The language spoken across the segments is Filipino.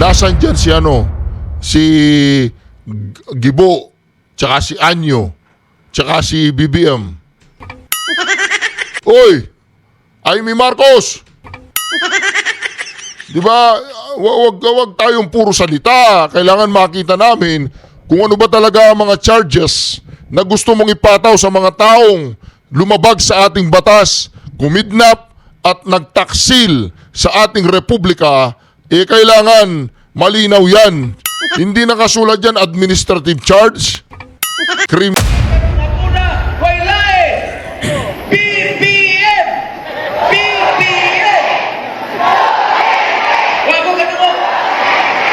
Nasaan dyan si si Gibo, tsaka si Anyo, tsaka si BBM. Oy, Amy Marcos! Di ba, wag tayong puro salita. Kailangan makita namin kung ano ba talaga ang mga charges na gusto mong ipataw sa mga taong lumabag sa ating batas, kumidnap at nagtaksil sa ating republika. Kailangan malinaw yan. Hindi nakasulat yan administrative charge, crime. Una, wala BBM! BBM! Wag ko katungo!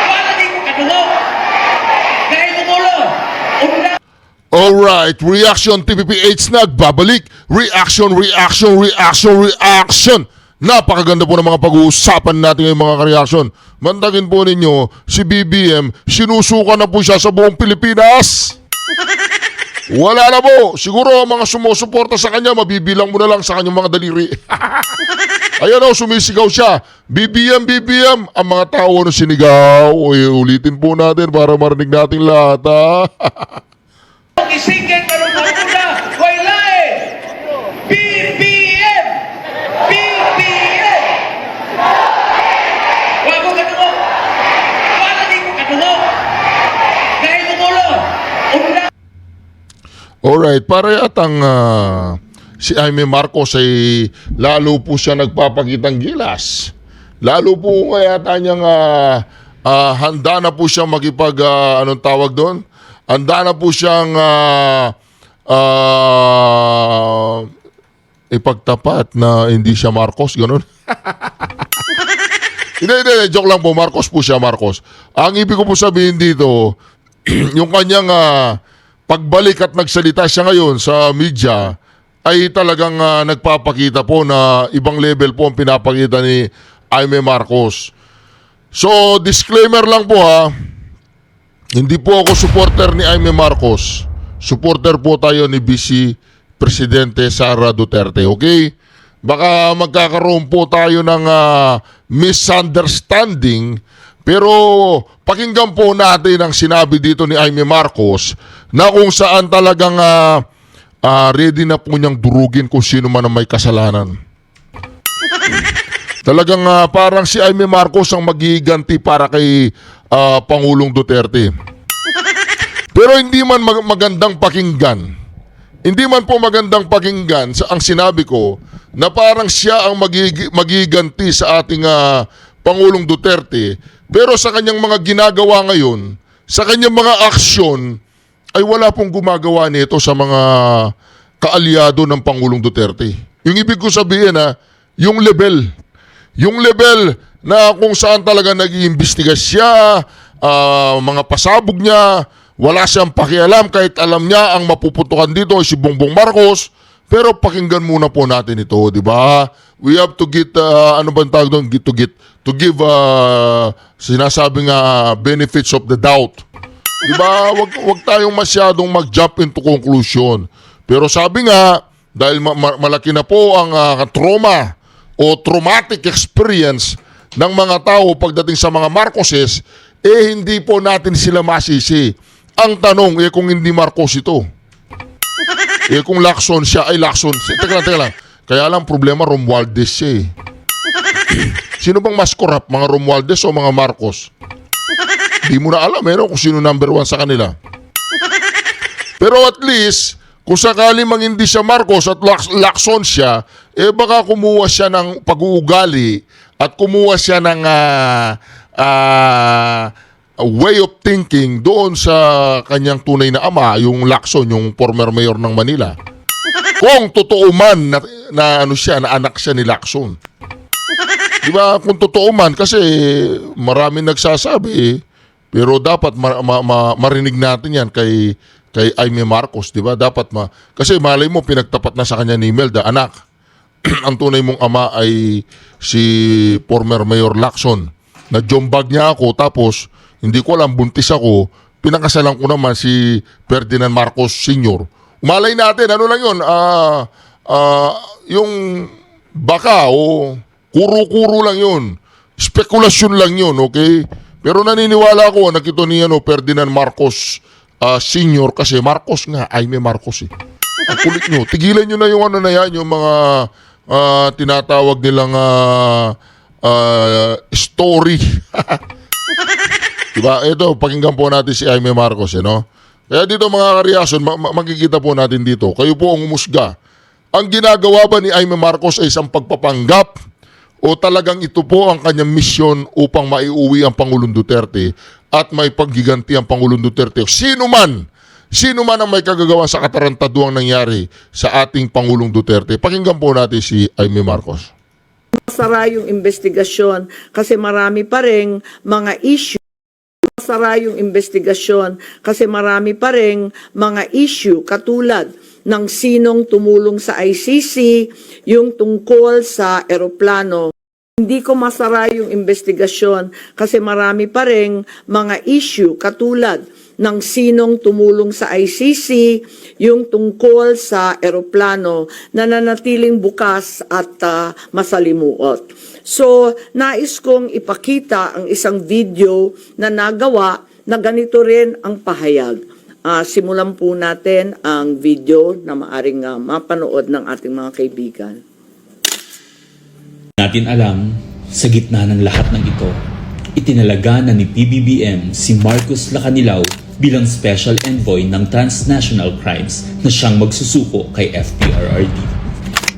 Wala ko katungo! Dahil tumulo! Una! Alright, Reaction TPPH nagbabalik. Reaction. Napakaganda po ng mga pag-uusapan natin ngayong mga ka-reaction. Mandagin po ninyo, si BBM, sinusuka na po siya sa buong Pilipinas. Wala na po. Siguro ang mga sumusuporta sa kanya, mabibilang mo na lang sa kanyang mga daliri. Ayan o, sumisigaw siya. BBM. Ang mga tao na sinigaw. Ulitin po natin para marinig natin lahat, ha? Isingin ka rin una, wala BBM! BBM! Wag ko katungo! Wala ko katungo! Dahil tumulo! Una! Alright, para yatang si Amy Marcos ay lalo po siya nagpapakitang gilas. Lalo po yata niyang handa na po siyang makipag, anong tawag doon? Handa na po siyang ipagtapat na hindi siya Marcos, gano'n? Hindi, joke lang po, Marcos po siya, Marcos. Ang ibig ko po sabihin dito, yung kanyang pagbalik at nagsalita siya ngayon sa media, ay talagang nagpapakita po na ibang level po ang pinapakita ni Amy Marcos. So, disclaimer lang po ha, hindi po ako supporter ni Amy Marcos. Supporter po tayo ni Vice Presidente Sara Duterte, okay? Baka magkakaroon po tayo ng misunderstanding, pero pakinggan po natin ang sinabi dito ni Amy Marcos na kung saan talagang ready na po niyang durugin kung sino man ang may kasalanan. Talagang parang si Amy Marcos ang magiganti para kay Pangulong Duterte. Pero hindi man magandang pakinggan. Hindi man po magandang pakinggan ang sinabi ko na parang siya ang magiganti sa ating Pangulong Duterte. Pero sa kanyang mga ginagawa ngayon, sa kanyang mga aksyon, ay wala pong gumagawa nito sa mga kaalyado ng Pangulong Duterte. Yung ibig ko sabihin yung level na kung saan talaga nag-iimbestiga siya, mga pasabog niya, wala siyang pakialam kahit alam niya ang mapuputukan dito ay si Bongbong Marcos. Pero pakinggan muna po natin ito, di ba? We have to get, ano ba ang tawag doon? To give sinasabing benefits of the doubt. Di ba? Wag tayong masyadong mag-jump into conclusion. Pero sabi nga, dahil malaki na po ang trauma o traumatic experience ng mga tao pagdating sa mga Marcoses, hindi po natin sila masisi. Ang tanong, kung hindi Marcos ito. Kung Lacson siya, ay Lacson. Teka lang. Kaya lang problema, Romualdez siya Sino bang mas corrupt? Mga Romualdez o mga Marcos? Di mo na alam, kung sino number one sa kanila. Pero at least, kung sakali mang hindi siya Marcos at Lacson siya, baka kumuha siya ng pag-uugali at kumuha siya ng way of thinking doon sa kanyang tunay na ama, yung Lacson, yung former mayor ng Manila. Kung totoo man na anak siya ni Lacson. Di ba? Kung totoo man, kasi maraming nagsasabi pero dapat marinig natin yan kay Amy Marcos, di ba? Dapat kasi malay mo pinagtapat na sa kanya ni Imelda, anak. Ang tunay mong ama ay si former Mayor Lacson. Na-jombag niya ako, tapos hindi ko alam, buntis ako, pinakasalan ko naman si Ferdinand Marcos Sr. Umalay natin, ano lang yun, yung baka o kuro-kuro lang yun. Spekulasyon lang yun, okay? Pero naniniwala ako, nakita ni Ferdinand Marcos Sr. kasi Marcos nga, Jaime Marcos eh. Ang kulit nyo. Tigilan nyo na yung ano na yan, yung mga tinatawag nilang story. Diba? Ito, pakinggan po natin si Jaime Marcos, no? Kaya dito mga kareaksyon, makikita po natin dito. Kayo po ang umusga. Ang ginagawa ba ni Jaime Marcos ay isang pagpapanggap o talagang ito po ang kanyang misyon upang maiuwi ang Pangulong Duterte at may paggiganti ang Pangulong Duterte? Sino man ang may kagagawa sa katarantaduang nangyari sa ating Pangulong Duterte? Pakinggan po natin si Jaime Marcos. Masara yung investigasyon kasi marami pa ring mga issue. Masara yung investigasyon kasi marami pa ring mga issue katulad ng sinong tumulong sa ICC, yung tungkol sa eroplano. Hindi ko masara yung investigasyon kasi marami pa ring mga issue katulad ng sinong tumulong sa ICC, yung tungkol sa eroplano na nanatiling bukas at masalimuot. So, nais kong ipakita ang isang video na nagawa na ganito rin ang pahayag. Simulan po natin ang video na maaring mapanood ng ating mga kaibigan. Natin alam, sa gitna ng lahat ng ito, itinalaga na ni PBBM si Marcos Lacanilao bilang Special Envoy ng Transnational Crimes na siyang magsusuko kay FPRRD.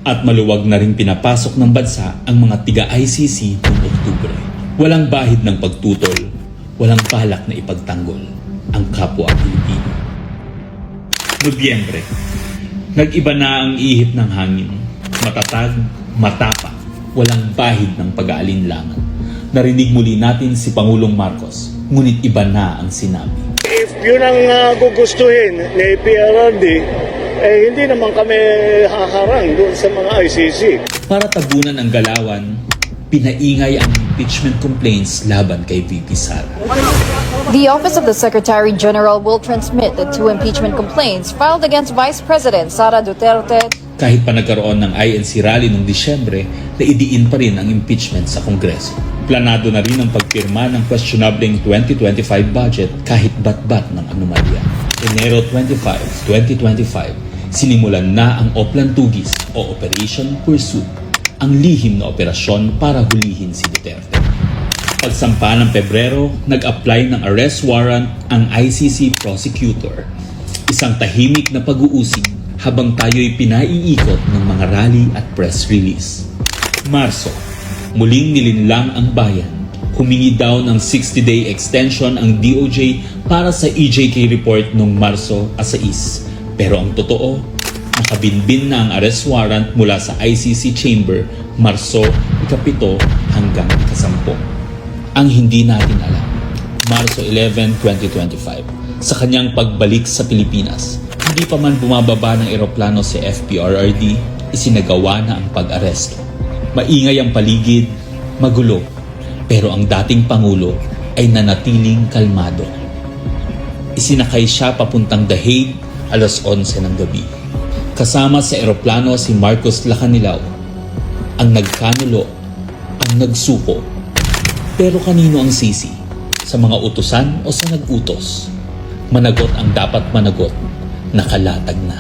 At maluwag na rin pinapasok ng bansa ang mga tiga-ICC noong Oktubre. Walang bahid ng pagtutol, walang balak na ipagtanggol ang kapwa Pilipino. Nobyembre, nag-iba na ang ihip ng hangin. Matatag, matapa, walang bahid ng pag-aalinlangan. Narinig muli natin si Pangulong Marcos, ngunit iba na ang sinabi. If yun ang gugustuhin ni PRRD, hindi naman kami haharang doon sa mga ICC. Para tabunan ang galawan, pinaingay ang impeachment complaints laban kay VP Sara. The Office of the Secretary General will transmit the 2 impeachment complaints filed against Vice President Sara Duterte. Kahit pa nagkaroon ng INC rally noong Disyembre, naidiin pa rin ang impeachment sa Kongreso. Planado na rin ang pagpirma ng questionableng 2025 budget kahit bat-bat ng anomalya. Enero 25, 2025, sinimulan na ang Oplan Tugis o Operation Pursuit, ang lihim na operasyon para hulihin si Duterte. Pagsampa ng Pebrero, nag-apply ng arrest warrant ang ICC prosecutor. Isang tahimik na pag-uusig habang tayo'y pinaiikot ng mga rally at press release. Marso, muling nilinlang ang bayan. Humingi daw ng 60-day extension ang DOJ para sa EJK report noong Marso 6. Pero ang totoo, nakabinbin na ang arrest warrant mula sa ICC chamber Marso 7 hanggang 10. Ang hindi natin alam, Marso 11, 2025, sa kanyang pagbalik sa Pilipinas, hindi pa man bumababa ng eroplano si FPRRD, isinagawa na ang pag-aresto. Maingay ang paligid, magulo, pero ang dating Pangulo ay nanatiling kalmado. Isinakay siya papuntang The Hague alas 11 ng gabi. Kasama sa eroplano si Marcos Lacanilao, ang nagkanulo, ang nagsuko. Pero kanino ang sisi? Sa mga utusan o sa nag-utos? Managot ang dapat managot, nakalatag na.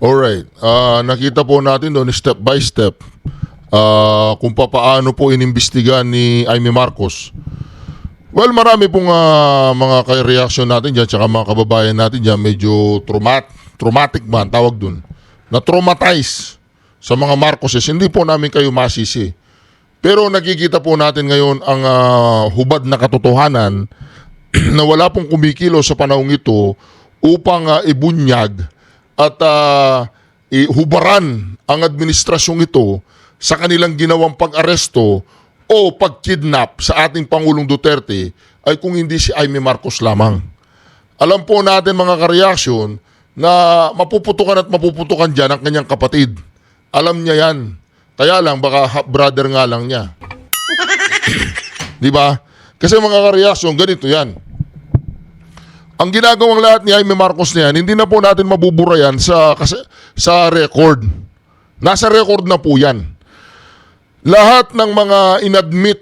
Alright, nakita po natin doon step by step kung paano po inimbestigan ni Jaime Marcos. Well, marami pong mga reaction natin dyan, tsaka mga kababayan natin dyan, medyo traumatic ba ang tawag dun? Na-traumatize sa mga Marcoses. Hindi po namin kayo masisi. Pero nakikita po natin ngayon ang hubad na katotohanan na wala pong kumikilo sa panahong ito upang ibunyag at hubaran ang administrasyong ito sa kanilang ginawang pag-aresto o pag-kidnap sa ating Pangulong Duterte ay kung hindi si Jaime Marcos lamang. Alam po natin mga kareaksyon na mapuputukan at mapuputukan dyan ang kanyang kapatid. Alam niya yan. Kaya lang baka half-brother nga lang niya. Di ba? Kasi mga kareaksyon, ganito yan. ang ginagawang lahat ni Jaime Marcos na yan, hindi na po natin mabubura yan sa record. Nasa record na po yan. Lahat ng mga inadmit,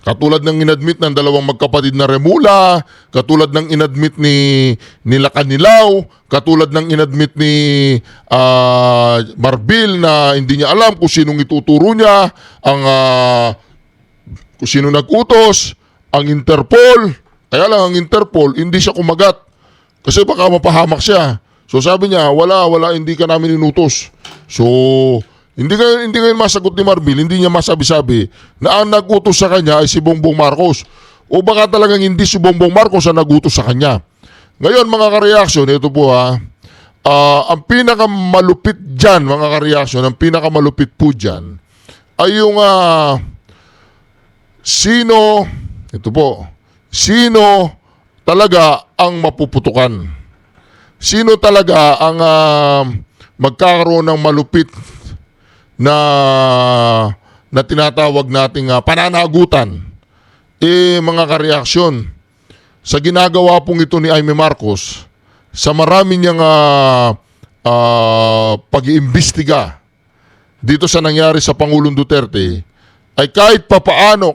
katulad ng inadmit ng dalawang magkapatid na Remula, katulad ng inadmit ni nila Canilaw, katulad ng inadmit ni Marbil na hindi niya alam kung sinong ituturo niya, kung sino nag-utos, ang Interpol. Kaya lang ang Interpol, hindi siya kumagat. Kasi baka mapahamak siya. So sabi niya, wala, hindi ka namin inutos. So, hindi ngayon masagot ni Marbil, hindi niya masabi-sabi na ang nag-utos sa kanya ay si Bongbong Marcos. O baka talagang hindi si Bongbong Marcos ang nag-utos sa kanya. Ngayon mga kareaksyon, ito po ang pinakamalupit dyan, mga kareaksyon, ang pinakamalupit po dyan, ay yung sino talaga ang mapuputukan? Sino talaga ang magkakaroon ng malupit na tinatawag nating pananagutan? Mga kareaksyon, sa ginagawa pong ito ni Jaime Marcos, sa marami niyang pag-iimbestiga dito sa nangyari sa Pangulong Duterte, ay kahit papaano,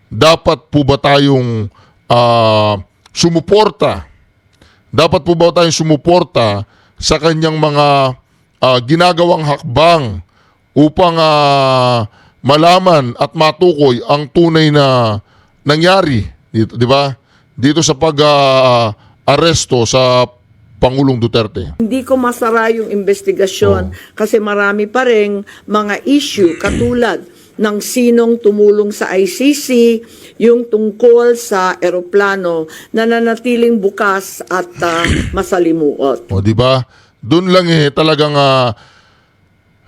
dapat po ba tayong sumuporta? Dapat po ba tayong sumuporta sa kanyang mga ginagawang hakbang upang malaman at matukoy ang tunay na nangyari dito, di ba? Dito sa pag-aresto sa Pangulong Duterte. Hindi ko masara yung investigasyon kasi marami pa ring mga issue katulad ng sinong tumulong sa ICC, yung tungkol sa eroplano na nanatiling bukas at masalimuot. O di ba? Doon lang talagang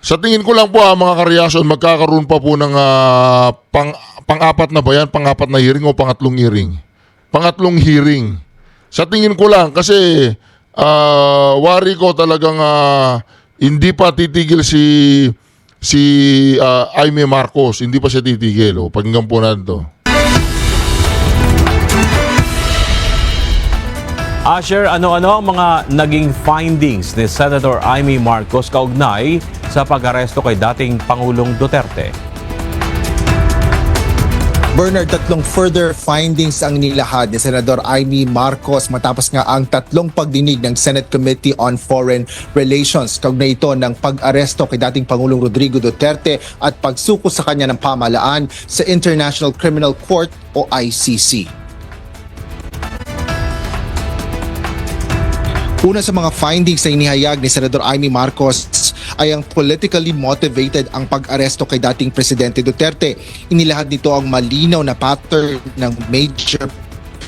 sa tingin ko lang po mga kareaksyon, magkakaroon pa po ng pang-apat na ba yan? Pang-apat na hearing o pangatlong hearing? Pangatlong hearing. Sa tingin ko lang kasi wari ko talagang hindi pa titigil si Jaime Marcos, hindi pa siya titigil. Pakinggan po natin to. Asher, ano-ano ang mga naging findings ni Senator Jaime Marcos kaugnay sa pag-aresto kay dating Pangulong Duterte? Bernard, tatlong further findings ang nilahad ni Senador Jaime Marcos matapos nga ang tatlong pagdinig ng Senate Committee on Foreign Relations. Kaugnay ito ng pag-aresto kay dating Pangulong Rodrigo Duterte at pagsuko sa kanya ng pamahalaan sa International Criminal Court o ICC. Una sa mga findings na inihayag ni Senador Jaime Marcos ay ang politically motivated ang pag-aresto kay dating Presidente Duterte. Inilahad nito ang malinaw na pattern ng major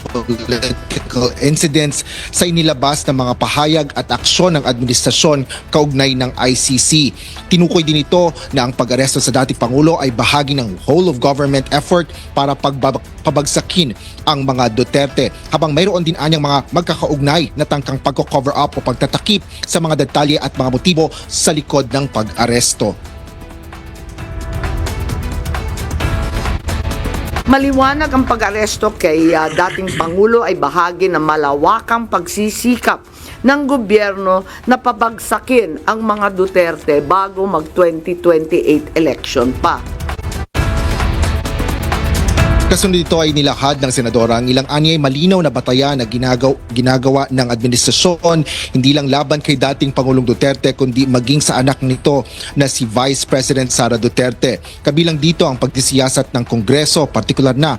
political incidents sa inilabas ng mga pahayag at aksyon ng administrasyon kaugnay ng ICC. Tinukoy din ito na ang pag-aresto sa dating Pangulo ay bahagi ng whole of government effort para pabagsakin ang mga Duterte, habang mayroon din anyang mga magkakaugnay na tangkang pagko-cover up o pagtatakip sa mga detalye at mga motibo sa likod ng pag-aresto. Maliwanag ang pag-aresto kay dating Pangulo ay bahagi ng malawakang pagsisikap ng gobyerno na pabagsakin ang mga Duterte bago mag-2028 election pa. Kasunod dito ay nilahad ng senadora ang ilang anyay malinaw na batayan na ginagawa ng administrasyon, hindi lang laban kay dating Pangulong Duterte kundi maging sa anak nito na si Vice President Sara Duterte. Kabilang dito ang pagtisiyasat ng Kongreso, partikular na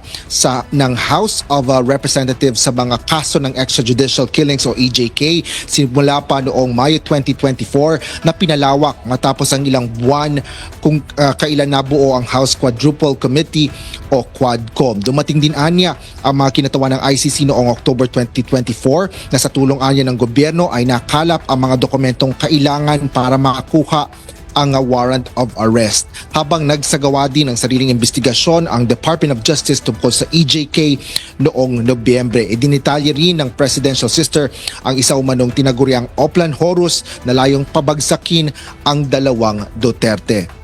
ng House of Representatives sa mga kaso ng extrajudicial killings o EJK simula pa noong Mayo 2024 na pinalawak matapos ang ilang buwan kung kailan nabuo ang House Quadruple Committee o Quadcom. Dumating din anya ang mga kinatawa ng ICC noong October 2024 na sa tulong anya ng gobyerno ay nakalap ang mga dokumentong kailangan para makakuha ang warrant of arrest. Habang nagsagawa din ng sariling investigasyon ang Department of Justice tungkol sa EJK noong Nobyembre. Idinitalye rin ng Presidential Sister ang isa umanong tinaguriang Oplan Horus na layong pabagsakin ang dalawang Duterte.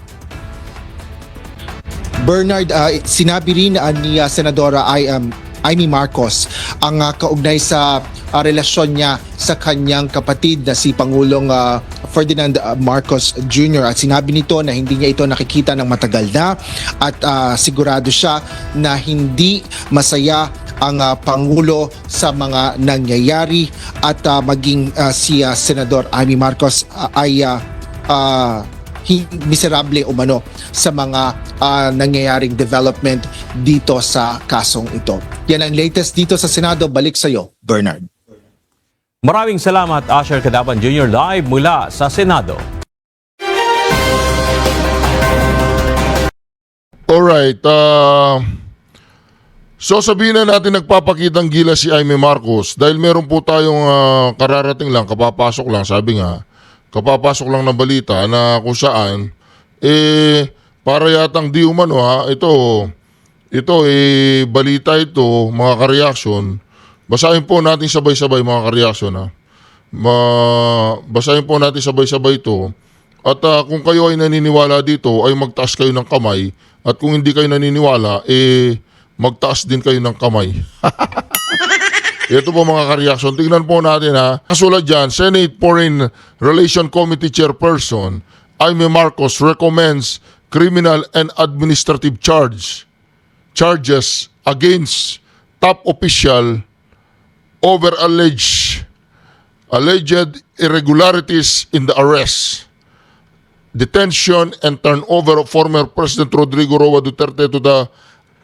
Bernard, sinabi rin ni Senadora Amy Marcos ang kaugnay sa relasyon niya sa kanyang kapatid na si Pangulong Ferdinand Marcos Jr. At sinabi nito na hindi niya ito nakikita ng matagal na at sigurado siya na hindi masaya ang Pangulo sa mga nangyayari at maging si Senador Amy Marcos ay miserable umano sa mga nangyayaring development dito sa kasong ito. Yan ang latest dito sa Senado. Balik sa iyo, Bernard. Maraming salamat, Asher Cadapan Jr. live mula sa Senado. Alright, so sabihin na natin nagpapakitang gila si Amy Marcos dahil meron po tayong kararating lang, kapapasok lang, sabi nga, kapapasok lang ng balita na kung saan, para yatang di umano balita ito, mga ka-reaction. Basahin po natin sabay-sabay mga ka-reaction basahin po natin sabay-sabay ito. At kung kayo ay naniniwala dito, ay magtaas kayo ng kamay. At kung hindi kayo naniniwala, magtaas din kayo ng kamay. Ito po mga ka-reaction. Tingnan po natin Kasulat dyan, Senate Foreign Relation Committee Chairperson Amy Marcos recommends criminal and administrative charges against top official over alleged irregularities in the arrest, detention, and turnover of former President Rodrigo Roa Duterte to the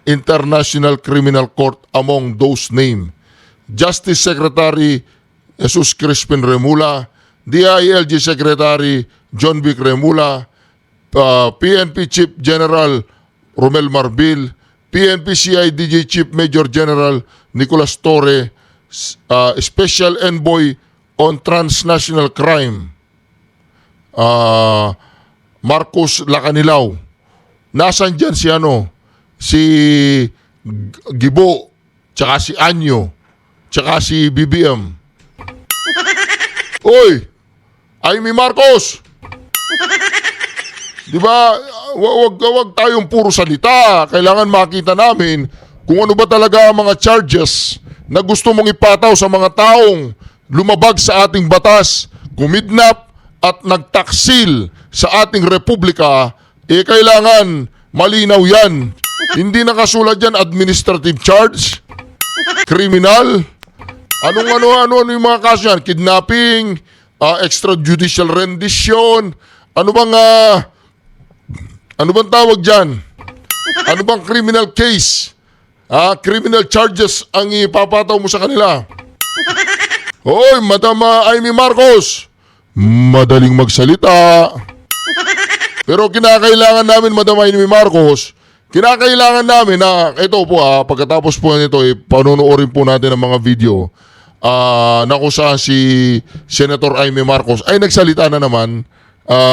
International Criminal Court. Among those named Justice Secretary Jesus Crispin Remula, DILG Secretary John Vic Remula, PNP Chief General Romel Marbil, PNP CIDG Chief Major General Nicolas Torre, Special Envoy on Transnational Crime Marcos Lacanilaw. Nasaan dyan si Gibo, tsaka si Anyo, tsaka si BBM. Oy, Amy Marcos! Di ba, wag tayong puro salita. Kailangan makita namin kung ano ba talaga ang mga charges na gusto mong ipataw sa mga taong lumabag sa ating batas, kumidnap at nagtaksil sa ating republika. Kailangan malinaw yan. Hindi nakasulat yan administrative charge, criminal. Ano yung mga kaso yan? Kidnapping, extrajudicial rendition, ano bang tawag dyan? Ano bang criminal case? Criminal charges ang ipapataw mo sa kanila. Hoy, Madam Amy Marcos, madaling magsalita. Pero kinakailangan namin, Madam Amy Marcos, kinakailangan namin na, ito po pagkatapos po nito, panonoorin po natin ang mga video na kung saan si Senator Amy Marcos ay nagsalita na naman,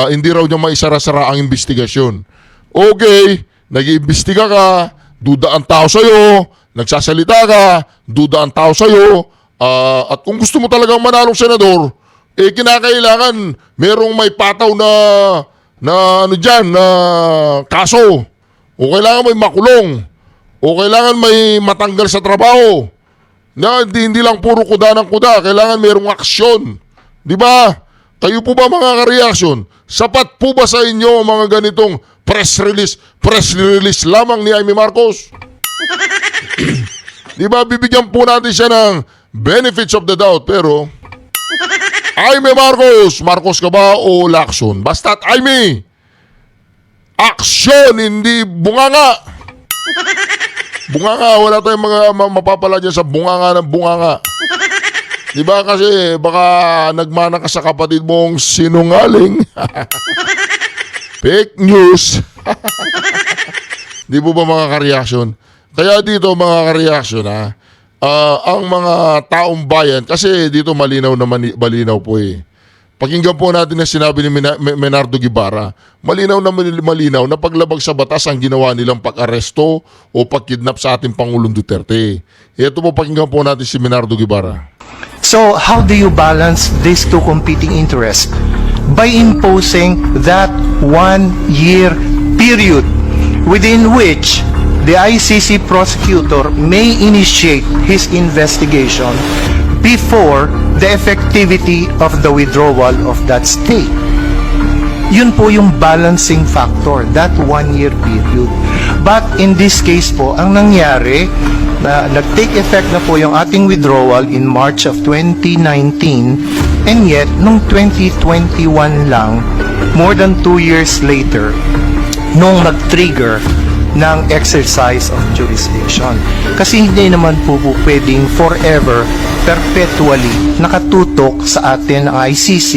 hindi raw niya maisara-sara ang investigasyon. Okay, nag-iimbestiga ka, duda ang tao sa'yo, nagsasalita ka, duda ang tao sa'yo, at kung gusto mo talagang manalong senador, kinakailangan merong may pataw na kaso, o kailangan may makulong, o kailangan may matanggal sa trabaho. Na hindi lang puro kuda ng kuda, kailangan mayroong aksyon. Di ba? Kayo po ba mga ka-reaction? Sapat po ba sa inyo mga ganitong press release lamang ni Amy Marcos? Di ba? Bibigyan po natin siya ng benefits of the doubt, pero Amy Marcos ka ba o lakson? Basta't Amy, aksyon, hindi bunganga. Bunganga, wala tayong mga mapapala dyan sa bunganga ng bunganga. Diba kasi baka nagmana ka sa kapatid mong sinungaling. Fake news. Di po ba mga ka-reaction? Kaya dito mga ka-reaction ang mga taong bayan, kasi dito malinaw po Pakinggan po natin ang sinabi ni Menardo Guevara. Malinaw na paglabag sa batas ang ginawa nilang pag-aresto o pag-kidnap sa ating Pangulong Duterte. Ito po, pakinggan po natin si Menardo Guevara. So how do you balance these two competing interests? By imposing that 1-year period within which the ICC prosecutor may initiate his investigation before the effectivity of the withdrawal of that stay. Yun po yung balancing factor, that 1-year period. But in this case po, ang nangyari, na nag-take effect na po yung ating withdrawal in March of 2019, and yet, nung 2021 lang, more than 2 years later, nung nag-trigger ng exercise of jurisdiction. Kasi hindi naman po pwedeng forever, perpetually nakatutok sa atin ang ICC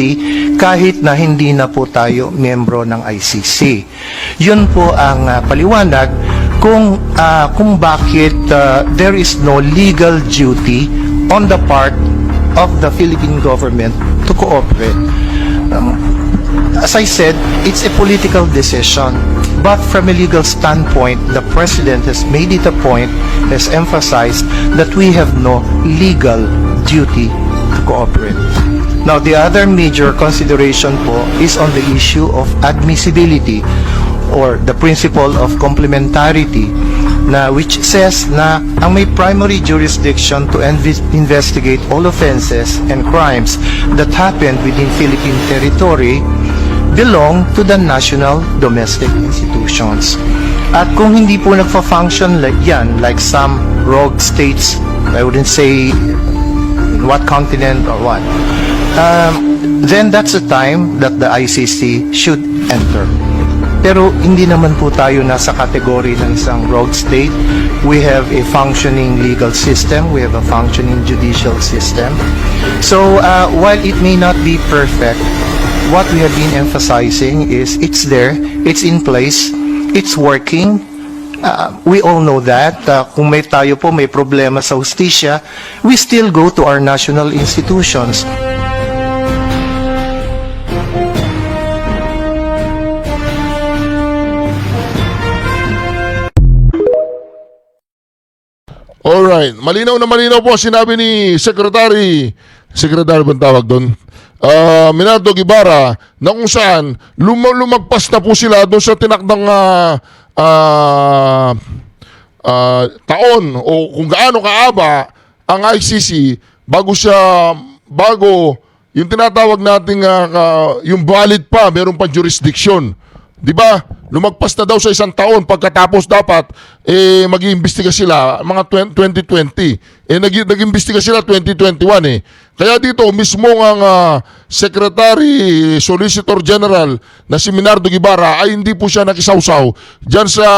kahit na hindi na po tayo membro ng ICC. Yun po ang paliwanag kung bakit there is no legal duty on the part of the Philippine government to cooperate. As I said, it's a political decision. But from a legal standpoint, the President has made it a point, has emphasized that we have no legal duty to cooperate. Now, the other major consideration po is on the issue of admissibility or the principle of complementarity, na which says na ang may primary jurisdiction to investigate all offenses and crimes that happened within Philippine territory belong to the national domestic institutions. At kung hindi po nagfa-function like yan, like some rogue states, I wouldn't say in what continent or what, then that's the time that the ICC should enter. Pero hindi naman po tayo nasa kategory ng isang rogue state. We have a functioning legal system. We have a functioning judicial system. So while it may not be perfect, what we have been emphasizing is it's there, it's in place, it's working. We all know that. Kung tayo po may problema sa hustisya, we still go to our national institutions. Alright, malinaw na malinaw po sinabi ni Secretary bang tawag doon? Minardo Guevara, na kung saan lumagpas na po sila doon sa tinakdang taon o kung gaano kaaba ang ICC bago yung tinatawag nating yung valid pa, meron pa jurisdiction. Di ba? Lumagpas na daw sa 1 taon pagkatapos dapat mag-iimbestiga sila mga 2020. Nag-iimbestiga sila 2021 eh. Kaya dito mismo ang Secretary Solicitor General na si Minardo Guevara ay hindi po siya nakisawsaw diyan sa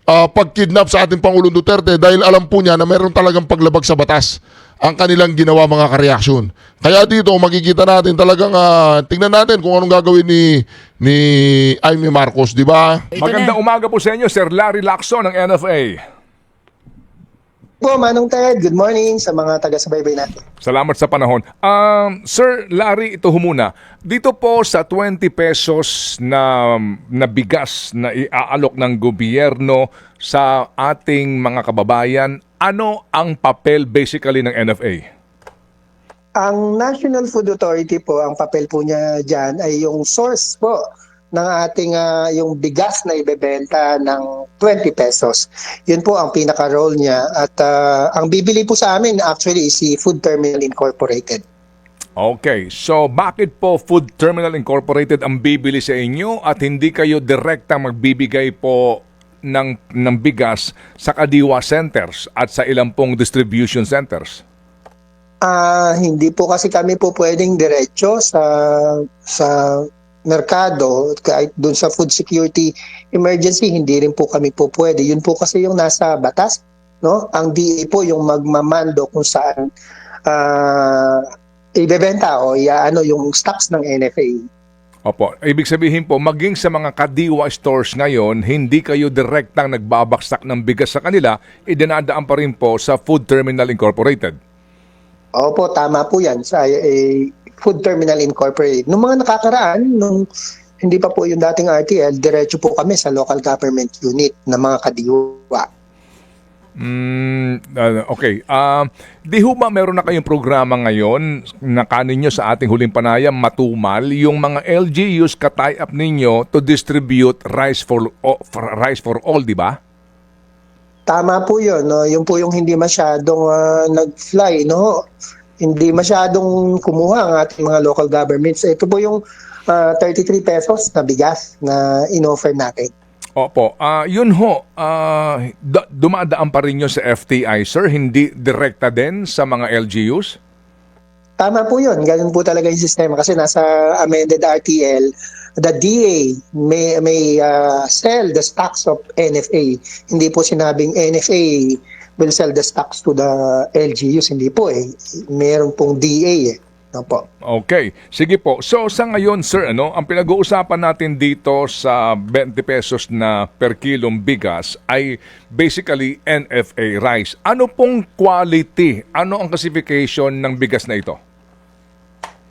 pagkidnap sa ating Pangulong Duterte dahil alam po niya na meron talagang paglabag sa batas ang kanilang ginawa mga kareaksyon. Kaya dito makikita natin talagang tingnan natin kung anong gagawin ni Amy Marcos, di ba? Magandang umaga po sa inyo, Sir Larry Lacson ng NFA. Po, Manong Ted, good morning sa mga taga-subaybay natin. Salamat sa panahon. Sir Larry, ito muna. Dito po sa 20 pesos na bigas na iaalok ng gobyerno sa ating mga kababayan, ano ang papel basically ng NFA? Ang National Food Authority po, ang papel po niya dyan ay yung source po ng ating yung bigas na ibebenta ng 20 pesos. Yun po ang pinaka-role niya. At ang bibili po sa amin actually is si Food Terminal Incorporated. Okay, so bakit po Food Terminal Incorporated ang bibili sa inyo at hindi kayo direktang magbibigay po ng bigas sa Kadiwa Centers at sa ilang pong distribution centers? Hindi po kasi kami po pwedeng diretso sa merkado, kahit doon sa food security emergency, hindi rin po kami po pwede. Yun po kasi yung nasa batas, no? Ang DA po yung magmamando kung saan ibebenta o yung stocks ng NFA. Opo, ibig sabihin po, maging sa mga Kadiwa stores ngayon, hindi kayo direktang nagbabaksak ng bigas sa kanila, idinadaan pa rin po sa Food Terminal Incorporated. Opo, tama po yan sa Food Terminal Incorporated. Nung mga nakakaraan, nung hindi pa po yung dating RTL, diretso po kami sa local government unit ng mga Kadiwa. Okay. Di ho ba meron na kayong programa ngayon na kaninyo sa ating huling panayam, Matumal, yung mga LGUs ka-tie up ninyo to distribute rice for all, di ba? Tama po yun. No? Yun po yung hindi masyadong nag-fly. No? Hindi masyadong kumuha ang ating mga local governments. Ito po yung 33 pesos na bigas na in-offer natin. Opo. Yun ho, dumadaan pa rin yun sa FTI, sir? Hindi direkta din sa mga LGUs? Tama po yun. Ganun po talaga yung sistema kasi nasa amended RTL, the DA may sell the stocks of NFA. Hindi po sinabing NFA will sell the stocks to the LGUs. Hindi po eh. Meron pong DA eh. Opo. Okay. Sige po. So sa ngayon, sir, ang pinag-uusapan natin dito sa 20 pesos na per kilong bigas ay basically NFA rice. Ano pong quality? Ano ang classification ng bigas na ito?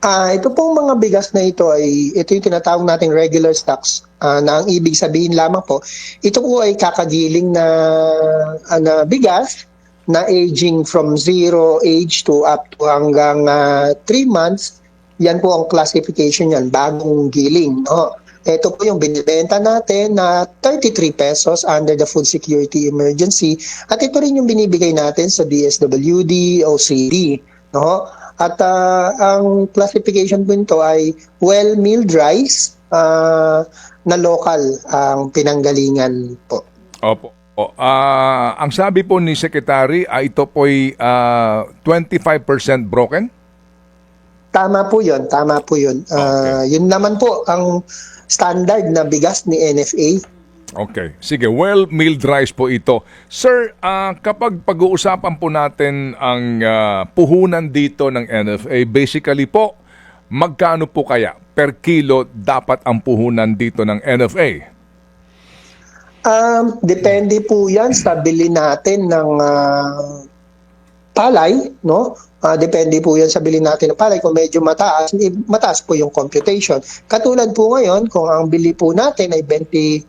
Ito pong mga bigas na ito ito yung tinatawag nating regular stocks na ang ibig sabihin lamang po, ito po ay kakagiling na bigas na aging from 0 age to up to hanggang 3 months. Yan po ang classification yan, bagong giling. No? Ito po yung binibenta natin na 33 pesos under the Food Security Emergency at ito rin yung binibigay natin sa DSWD, OCD. No? At ang classification po nito ay well-milled rice na local ang pinanggalingan po. Opo. Ang sabi po ni Secretary ay ito po'y 25% broken? Tama po yun. Okay. Yun naman po ang standard na bigas ni NFA. Okay. Sige, well-milled rice po ito. Sir, kapag pag-uusapan po natin ang puhunan dito ng NFA, basically po, magkano po kaya per kilo dapat ang puhunan dito ng NFA? Depende po yan sa bili natin ng palay, no? Depende po yan sa bili natin ng palay. Kung medyo mataas, mataas po yung computation. Katulad po ngayon, kung ang bili po natin ay 24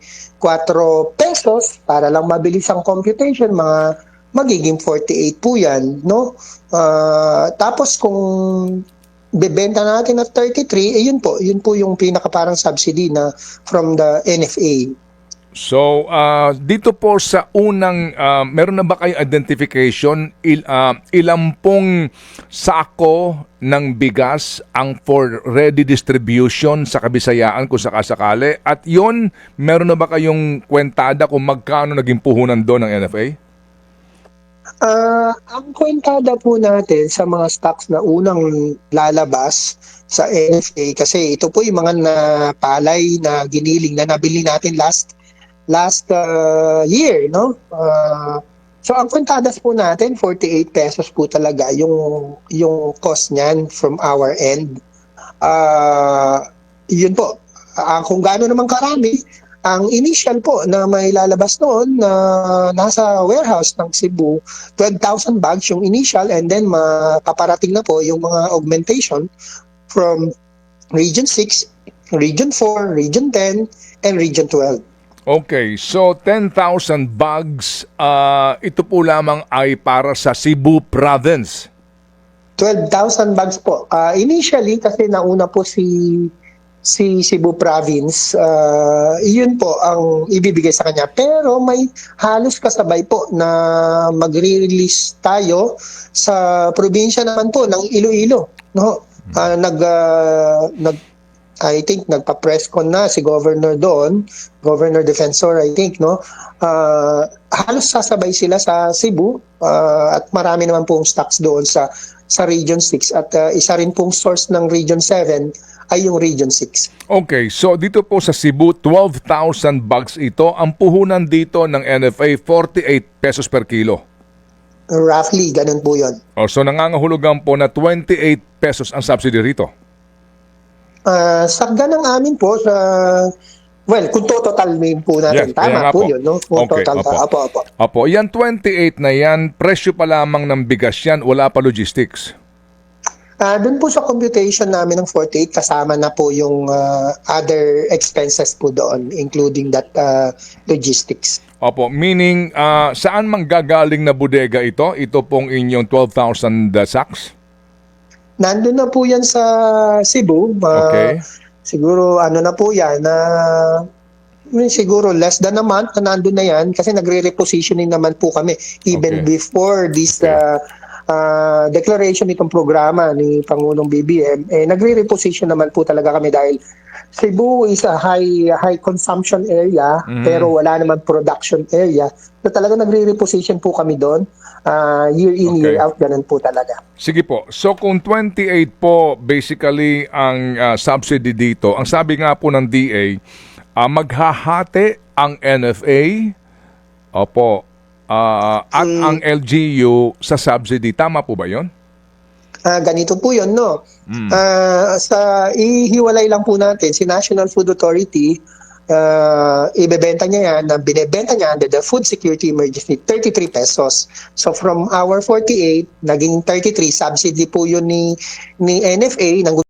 pesos, para lang mabilis ang computation, magiging 48 po yan, no? Tapos kung bebenta natin at 33, yun po yung pinaka parang subsidy na from the NFA. So, dito po sa unang, meron na ba kayong identification ilang pong sako ng bigas ang for ready distribution sa Kabisayaan kung sakasakali? At yon, meron na ba kayong kwentada kung magkano naging puhunan doon ng NFA? Ang kwentada po natin sa mga stocks na unang lalabas sa NFA, kasi ito po yung mga palay na giniling na nabili natin last year, no? So ang kwentadas po natin 48 pesos po talaga yung cost niyan from our end. Yun po. Kung gaano naman karami, ang initial po na may lalabas noon na nasa warehouse ng Cebu, 12,000 bags yung initial, and then paparating na po yung mga augmentation from Region 6, Region 4, Region 10, and Region 12. Okay, so 10,000 bags, ito po lamang ay para sa Cebu Province. 12,000 bags po. Initially, kasi nauna po si Cebu Province, yun po ang ibibigay sa kanya. Pero may halos kasabay po na magre-release tayo sa probinsya naman po ng Iloilo. No? I think nagpa-press con na si Governor doon, Governor Defensor, I think, no? Halos sasabay sila sa Cebu at marami naman pong stocks doon sa Region 6 at isa rin pong source ng Region 7 ay yung Region 6. Okay, so dito po sa Cebu, 12,000 bags ito. Ang puhunan dito ng NFA, 48 pesos per kilo. Roughly, ganun po yun. So nangangahulugan po na 28 pesos ang subsidy rito. Sagda ng amin po sa, kung totalin po natin, Yes, tama po po yun, no? Kung Okay, total, opo. Opo. Opo, yan 28 na yan, presyo pa lamang ng bigas yan, wala pa logistics. Doon po sa computation namin ng 48, kasama na po yung other expenses po doon, including that logistics. Opo, meaning saan manggagaling na bodega ito? Ito pong inyong 12,000 sacks? Nandun na po yan sa Cebu. Okay. Siguro na po yan, Siguro less than a month na nandun na yan kasi nagre-repositioning naman po kami even Okay. before this declaration nitong programa ni Pangulong BBM. Nagre-reposition naman po talaga kami dahil Cebu is a high consumption area pero wala naman production area. So talaga nagre-reposition po kami doon. Year in, Okay. year out, ganun po talaga. Sige po. So kung 28 po basically ang subsidy dito, ang sabi nga po ng DA, maghahati ang NFA at ang LGU sa subsidy. Tama po ba 'yon? Ganito po yun, no? Ihiwalay lang po natin, si National Food Authority, ibebenta niya yan, binebenta niya under the Food Security Emergency, 33 pesos. So from our 48, naging 33, subsidy po yun ni NFA, ng